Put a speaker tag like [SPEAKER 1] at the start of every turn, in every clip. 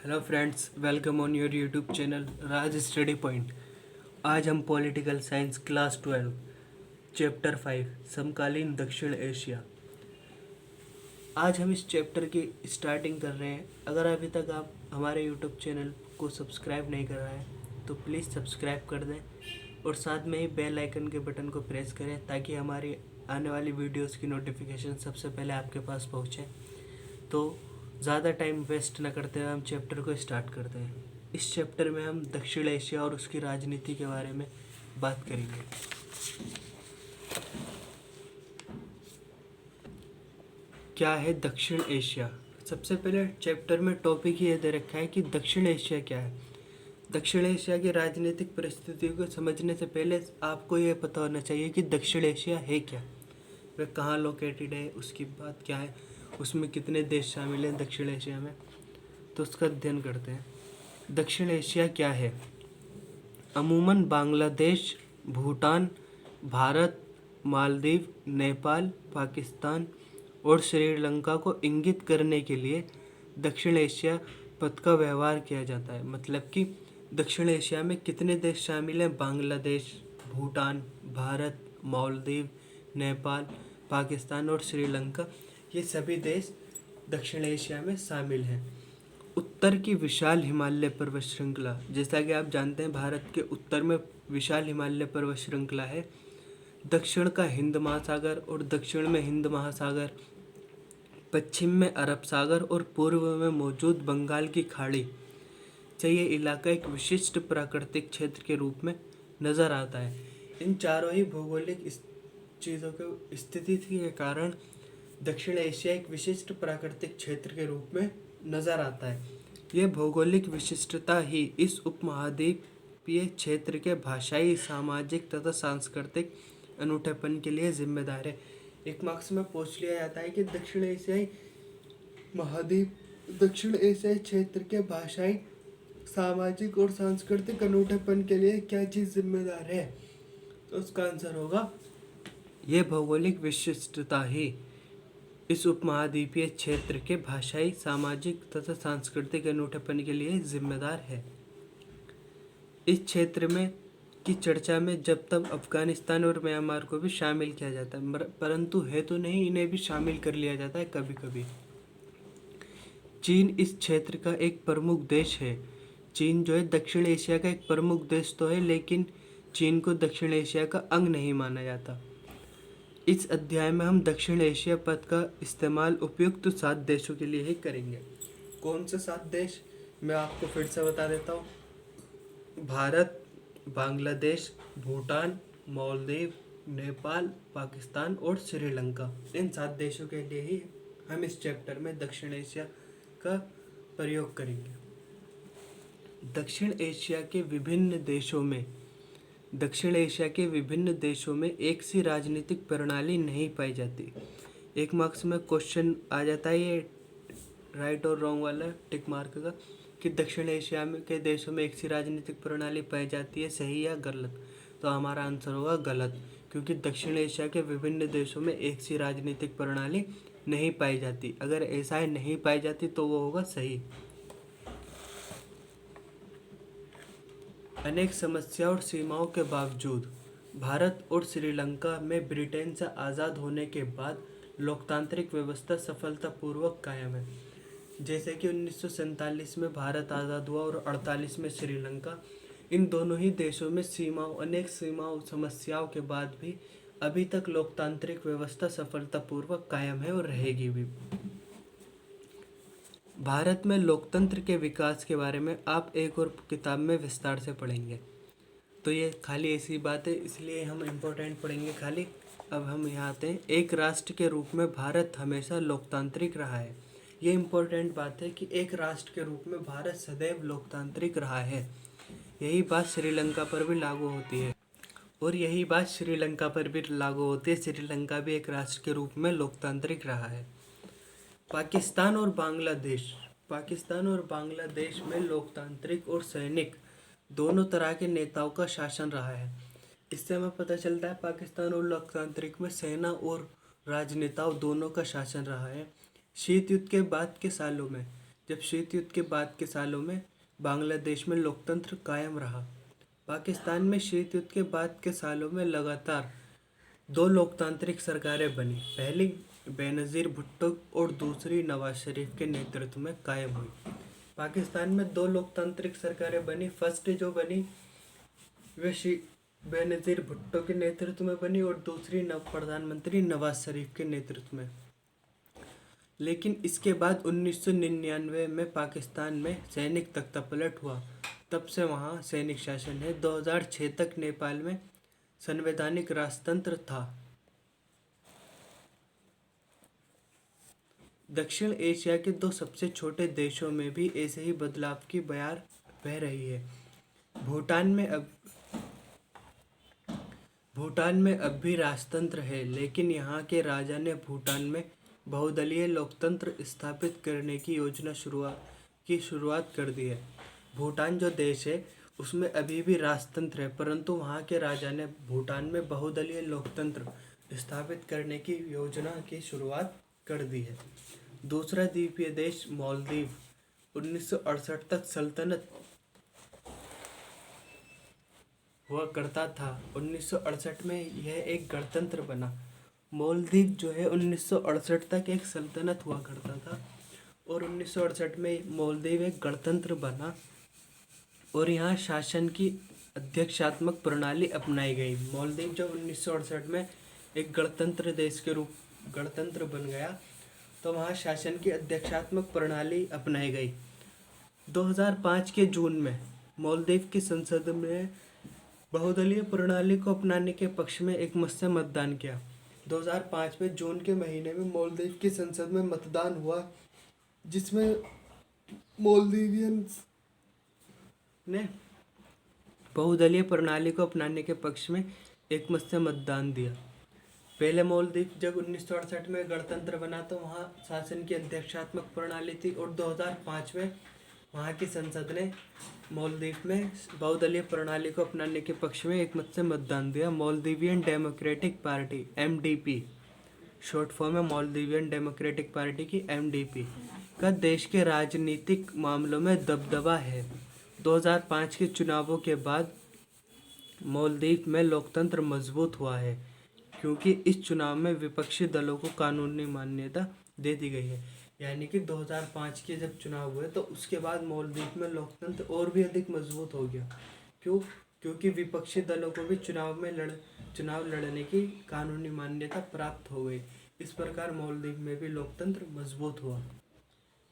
[SPEAKER 1] Hello friends, welcome on your YouTube channel Raj study point. आज हम political science class 12 chapter 5 समकालीन दक्षिण Asia. आज हम इस चैप्टर की स्टार्टिंग कर रहे हैं। अगर अभी तक आप हमारे यूट्यूब चैनल को सब्सक्राइब नहीं कर रहा है तो प्लीज़ सब्सक्राइब कर दें और साथ में ही बेल आइकन के बटन को प्रेस करें ताकि हमारी आने वाली वीडियोस की नोटिफिकेशन सबसे पहले आपके पास पहुँचे। तो ज़्यादा टाइम वेस्ट न करते हुए हम चैप्टर को स्टार्ट करते हैं। इस चैप्टर में हम दक्षिण एशिया और उसकी राजनीति के बारे में बात करेंगे। क्या है दक्षिण एशिया? सबसे पहले चैप्टर में टॉपिक ये दे रखा है कि दक्षिण एशिया क्या है। दक्षिण एशिया की राजनीतिक परिस्थितियों को समझने से पहले आपको ये पता होना चाहिए कि दक्षिण एशिया है क्या, वह कहाँ लोकेटेड है, उसकी बात क्या है, उसमें कितने देश शामिल हैं दक्षिण एशिया में। तो उसका अध्ययन करते हैं। दक्षिण एशिया क्या है? अमूमन बांग्लादेश, भूटान, भारत, मालदीव, नेपाल, पाकिस्तान और श्रीलंका को इंगित करने के लिए दक्षिण एशिया पद का व्यवहार किया जाता है। मतलब कि दक्षिण एशिया में कितने देश शामिल हैं? बांग्लादेश, भूटान, भारत, मालदीव, नेपाल, पाकिस्तान और श्रीलंका, ये सभी देश दक्षिण एशिया में शामिल हैं। उत्तर की विशाल हिमालय पर्वत श्रृंखला, जैसा कि आप जानते हैं भारत के उत्तर में विशाल हिमालय पर्वत श्रृंखला है। दक्षिण का हिंद महासागर और दक्षिण में हिंद महासागर, पश्चिम में अरब सागर और पूर्व में मौजूद बंगाल की खाड़ी से ये इलाका एक विशिष्ट प्राकृतिक क्षेत्र के रूप में नज़र आता है। इन चारों ही भौगोलिक चीज़ों के स्थिति के कारण दक्षिण एशिया एक विशिष्ट प्राकृतिक क्षेत्र के रूप में नज़र आता है। यह भौगोलिक विशिष्टता ही इस उपमहाद्वीपीय क्षेत्र के भाषाई, सामाजिक तथा सांस्कृतिक अनूठेपन के लिए जिम्मेदार है। एक मार्क्स में पूछ लिया जाता है कि दक्षिण एशियाई महाद्वीप, दक्षिण एशियाई क्षेत्र के भाषाई, सामाजिक और सांस्कृतिक अनूठेपन के लिए क्या चीज़ जिम्मेदार है? तो उसका आंसर होगा ये भौगोलिक विशिष्टता ही इस उपमहाद्वीपीय क्षेत्र के भाषाई, सामाजिक तथा सांस्कृतिक अनूठेपन के लिए जिम्मेदार है। इस क्षेत्र में की चर्चा में जब तक अफगानिस्तान और म्यांमार को भी शामिल किया जाता है, परंतु है तो नहीं, इन्हें भी शामिल कर लिया जाता है कभी कभी। चीन इस क्षेत्र का एक प्रमुख देश है। चीन जो है दक्षिण एशिया का एक प्रमुख देश तो है, लेकिन चीन को दक्षिण एशिया का अंग नहीं माना जाता। इस अध्याय में हम दक्षिण एशिया पद का इस्तेमाल उपयुक्त 7 देशों के लिए ही करेंगे। कौन से 7 देश? मैं आपको फिर से बता देता हूँ। भारत, बांग्लादेश, भूटान, मालदीव, नेपाल, पाकिस्तान और श्रीलंका। इन 7 देशों के लिए ही हम इस चैप्टर में दक्षिण एशिया का प्रयोग करेंगे। दक्षिण एशिया के विभिन्न देशों में एक सी राजनीतिक प्रणाली नहीं पाई जाती। एक मार्क्स में क्वेश्चन आ जाता है, ये राइट और रॉन्ग वाला टिक मार्क का, कि दक्षिण एशिया में के देशों में एक सी राजनीतिक प्रणाली पाई जाती है, सही या गलत? तो हमारा आंसर होगा गलत, क्योंकि दक्षिण एशिया के विभिन्न देशों में एक सी राजनीतिक प्रणाली नहीं पाई जाती। अगर ऐसा है नहीं पाई जाती तो वो होगा सही। अनेक समस्याओं और सीमाओं के बावजूद भारत और श्रीलंका में ब्रिटेन से आज़ाद होने के बाद लोकतांत्रिक व्यवस्था सफलतापूर्वक कायम है। जैसे कि 1947 में भारत आज़ाद हुआ और 48 में श्रीलंका, इन दोनों ही देशों में अनेक समस्याओं के बाद भी अभी तक लोकतांत्रिक व्यवस्था सफलतापूर्वक कायम है और रहेगी भी। भारत में लोकतंत्र के विकास के बारे में आप एक और किताब में विस्तार से पढ़ेंगे, तो ये खाली ऐसी बात है, इसलिए हम इम्पोर्टेंट पढ़ेंगे खाली। अब हम यहाँ आते हैं। एक राष्ट्र के रूप में भारत हमेशा लोकतांत्रिक रहा है। ये इम्पोर्टेंट बात है कि एक राष्ट्र के रूप में भारत सदैव लोकतांत्रिक रहा है। यही बात श्रीलंका पर भी लागू होती है श्रीलंका भी एक राष्ट्र के रूप में लोकतांत्रिक रहा है। पाकिस्तान और बांग्लादेश में लोकतांत्रिक और सैनिक दोनों तरह के नेताओं का शासन रहा है। इससे हमें पता चलता है पाकिस्तान और लोकतांत्रिक में सेना और राजनेताओं दोनों का शासन रहा है। शीत युद्ध के बाद के सालों में जब शीत युद्ध के बाद के सालों में बांग्लादेश में लोकतंत्र कायम रहा। पाकिस्तान में शीत युद्ध के बाद के सालों में लगातार दो लोकतांत्रिक सरकारें बनी। पहली बेनज़ीर भुट्टो और दूसरी नवाज शरीफ के नेतृत्व में कायम हुई। पाकिस्तान में दो लोकतांत्रिक सरकारें बनी। फर्स्ट जो बनी वे बेनज़ीर भुट्टो के नेतृत्व में बनी और दूसरी प्रधानमंत्री नवाज शरीफ के नेतृत्व में। लेकिन इसके बाद 1999 में पाकिस्तान में सैनिक तख्तापलट हुआ। तब से वहाँ सैनिक शासन है। 2006 तक नेपाल में संवैधानिक राजतंत्र था। दक्षिण एशिया के दो सबसे छोटे देशों में भी ऐसे ही बदलाव की बयार बह रही है। भूटान में अब भी राजतंत्र है, लेकिन यहाँ के राजा ने भूटान में बहुदलीय लोकतंत्र स्थापित करने की शुरुआत कर दी है। भूटान जो देश है उसमें अभी भी राजतंत्र है, परंतु वहाँ के राजा ने भूटान में बहुदलीय लोकतंत्र स्थापित करने की योजना की शुरुआत कर दी है। दूसरा द्वीपीय देश मालदीव 1968 तक सल्तनत हुआ करता था। 1968 में यह एक गणतंत्र बना। मालदीव जो है 1968 तक एक सल्तनत हुआ करता था और 1968 में मालदीव एक गणतंत्र बना और यहाँ शासन की अध्यक्षात्मक प्रणाली अपनाई गई। मालदीव जब 1968 में एक गणतंत्र बन गया तो वहाँ शासन की अध्यक्षात्मक प्रणाली अपनाई गई। 2005 के जून में मालदीव की संसद में बहुदलीय प्रणाली को अपनाने के पक्ष में एक मत से मतदान किया। 2005 में जून के महीने में मालदीव की संसद में मतदान हुआ, जिसमें मालदीवियंस ने बहुदलीय प्रणाली को अपनाने के पक्ष में एक मत से मतदान दिया। पहले मालदीव जब 1968 में गणतंत्र बना तो वहाँ शासन की अध्यक्षात्मक प्रणाली थी और 2005 में वहाँ की संसद ने मालदीव में बहुदलीय प्रणाली को अपनाने के पक्ष में एक मत से मतदान दिया। Maldivian democratic party MDP, short form है मालदीवियन डेमोक्रेटिक पार्टी की MDP का देश के राजनीतिक मामलों में दबदबा है। 2005 के चुनावों के बाद मालदीव में लोकतंत्र मजबूत हुआ है, क्योंकि इस चुनाव में विपक्षी दलों को कानूनी मान्यता दे दी गई है। यानी कि 2005 के जब चुनाव हुए तो उसके बाद मालदीव में लोकतंत्र और भी अधिक मजबूत हो गया। क्योंकि विपक्षी दलों को भी चुनाव लड़ने की कानूनी मान्यता प्राप्त हो गई। इस प्रकार मालदीव में भी लोकतंत्र मजबूत हुआ।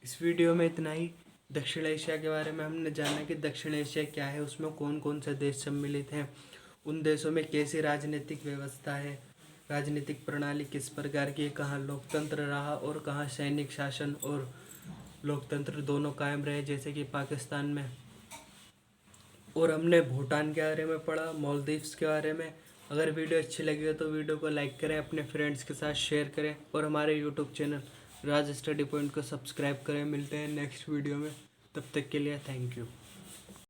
[SPEAKER 1] इस वीडियो में इतना ही। दक्षिण एशिया के बारे में हमने जाना कि दक्षिण एशिया क्या है, उसमें कौन कौन से देश सम्मिलित हैं, उन देशों में कैसी राजनीतिक व्यवस्था है, राजनीतिक प्रणाली किस प्रकार की, कहाँ लोकतंत्र रहा और कहाँ सैनिक शासन और लोकतंत्र दोनों कायम रहे जैसे कि पाकिस्तान में। और हमने भूटान के बारे में पढ़ा, मालदीव्स के बारे में। अगर वीडियो अच्छी लगी हो तो वीडियो को लाइक करें, अपने फ्रेंड्स के साथ शेयर करें और हमारे यूट्यूब चैनल राज स्टडी पॉइंट को सब्सक्राइब करें। मिलते हैं नेक्स्ट वीडियो में, तब तक के लिए थैंक यू।